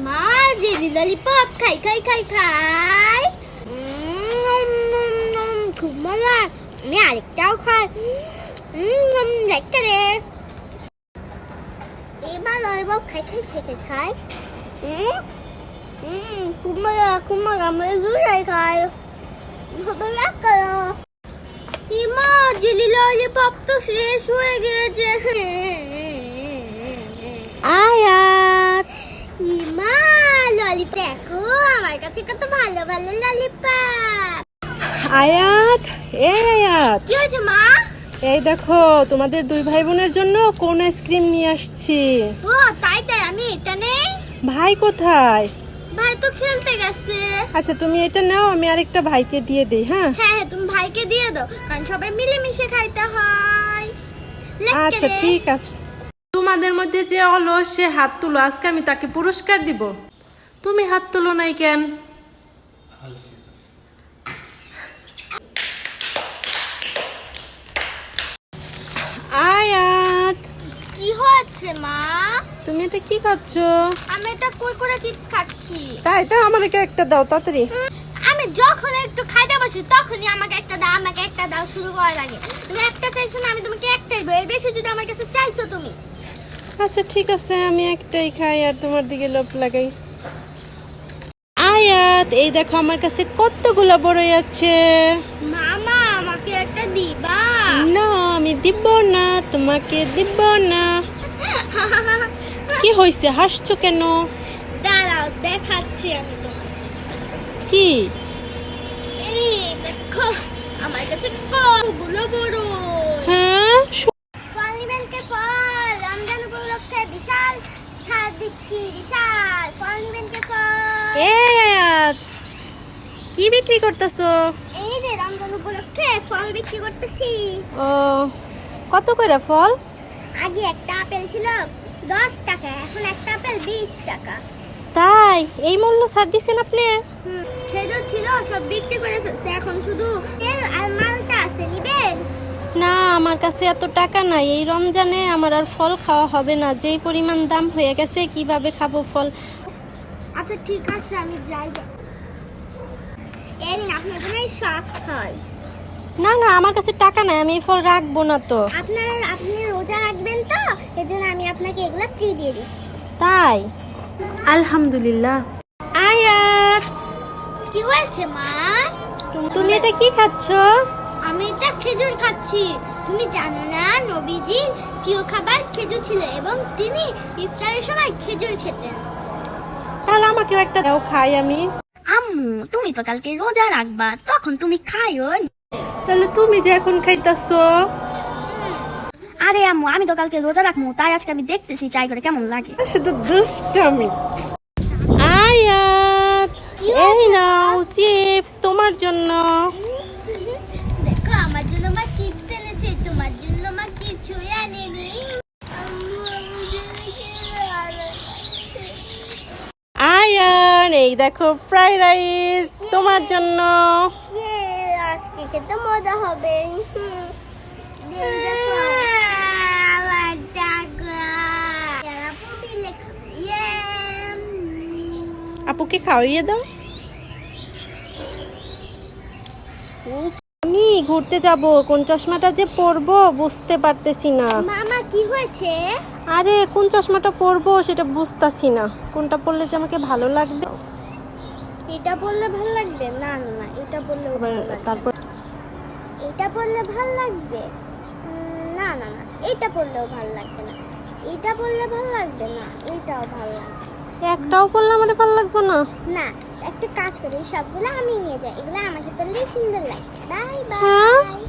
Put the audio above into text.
মা jelly lollipop খাই খাই খাই খাই খুব মজা। আমি আরেকটাও খাই। দেখতে রে এবার ললিপপ খাই খাই খাই খাই খাই খুব মজা খুব মজা। আমি দুটাই খাই ভালো লাগলো। মা জেলি ললিপপ তো শেষ হয়ে গেছে। আয়াত ইমা ললিপপ দেখো আমার কাছে কত ভালো ভালো ললিপপ। আয়াত আয়াত কি হয়েছে মা? এই দেখো তোমাদের দুই ভাই বোনের জন্য কোন আইসক্রিম নিয়ে আসছি। ও তাই তাই আমি এটা নেই। ভাই কোথায়? ভাই তো খেলতে গেছে। আচ্ছা তুমি এটা নাও, আমি আরেকটা ভাইকে দিয়ে দেই। হ্যাঁ হ্যাঁ হ্যাঁ তুমি ভাইকে দিয়ে দাও, কারণ সবাই মিলেমিশে খাইতে হয়। আচ্ছা ঠিক আছে। তোমাদের মধ্যে যে অলস সে হাত তুলো, আজকে আমি তাকে পুরস্কার দিব। তুমি হাত তুলো নাই কেন? আয়াত কি হচ্ছে মা? তুমি এটা কি খাচ্ছ? আমি এটা কুরকুরে চিপস খাচ্ছি। তাই তো আমাকে একটা দাও তাড়াতাড়ি। আমি যখন একটু খাইতে বসি তখনই আমাকে একটা দাও আমাকে একটা দাও শুরু করা লাগে। তুমি একটা চাইছো না, আমি তোমাকে একটাই দেবো। এর বেশি যদি আমার কাছে চাইছো তুমি। আচ্ছা ঠিক আছে, আমি একটাই খাই আর তোমার দিকে লোভ লাগাই। আয়াত এই দেখো আমার কাছে কতগুলো বড়ই আছে। মামা আমাকে একটা দিবা? না আমি দিব না, তোমাকে দিব না। কি হয়েছে, হাসছো কেন? দাঁড়াও দেখাচ্ছি আমি তোমাকে। কি? এই দেখো আমার কাছে কতগুলো বড়। হ্যাঁ ফল নিবেন কে ফল? রমজান উপলক্ষে বিশাল ছাড় দিচ্ছি, বিশাল ফল নিবেন কে ফল? আয়াত কি বিক্রি করতেছো? এই যে রমজান উপলক্ষে ফল বিক্রি করতেছি। ও কত করে ফল? আগে একটা আপেল ছিল 10 টাকা, এখন একটা আপেল 20 টাকা। তাই এই মূল্য ছাড় দিচ্ছেন আপনি? খেজুর ছিল সব বিক্রি করে ফেলছে, এখন শুধু তেল আর মালটা আছে, নিবেন? না আমার কাছে এত টাকা নাই, এই রমজানে আমার আর ফল খাওয়া হবে না, যেই পরিমাণ দাম হয়ে গেছে কিভাবে খাবো ফল। আচ্ছা ঠিক আছে আমি যাই। এই নিন আপনার জন্য সব ফল। না না আমার কাছে টাকা নাই, আমি এই ফল রাখবো না তো। আপনি রোজা রাখবেন তো, এজন্য আমি আপনাকে এগুলো ফ্রি দিয়ে দিচ্ছি। তাই আলহামদুলিল্লাহ। আয়াত কি হয়েছে মা? তুমি এটা কি খাচ্ছ? আমি এটা খেজুর খাচ্ছি। তুমি জানো না নবীজি প্রিয় খাবার খেজুর ছিল এবং তিনি ইফতারের সময় খেজুর খেতেন। তাহলে আমাকেও একটা দাও, খাই আমি। আম্মু তুমি তো কালকে রোজা রাখবা, তখন তুমি খাইও। তাহলে তুমি যে এখন খাইতাছো? আরে আম্মু আমি তো কালকে রোজা রাখবো, তাই আজকে আমি দেখতেছি ট্রাই করে কেমন লাগে। শুধু দুষ্টামি। আয়াত এই নাও চিপস তোমার জন্য। দেখো আমার জন্য মা চিপস এনেছে, তোমার জন্য মা কিছু আনেনি। আয়ান এই দেখো ফ্রাইড রাইস তোমার জন্য। আজকে খেতে মজা হবে। আমার টাকা। আপুকে খাওয়িয়ে দাও। আমি ঘুরতে যাব, কোন চশমাটা যে পরবো বুঝতে পারতেছি না। মামা কি হয়েছে? আরে কোন চশমাটা পরবো সেটা বুঝতাছি না, কোনটা পরলে যে আমাকে ভালো লাগবে। এটা বললে ভালো লাগবে? না না না এটা বললে তারপর এটা বললে ভালো লাগবে। না না না এটা বললেও ভালো লাগবে না। এটা বললে ভালো লাগবে না, এটাও ভালো লাগবে একটাও পরলে আমার ভালো লাগবে না। না। একটা কাজ করি, সবগুলো আমি নিয়ে যাই, এগুলো আমাকে পরলেই সুন্দর লাগে। বাই হ্যাঁ? বাই।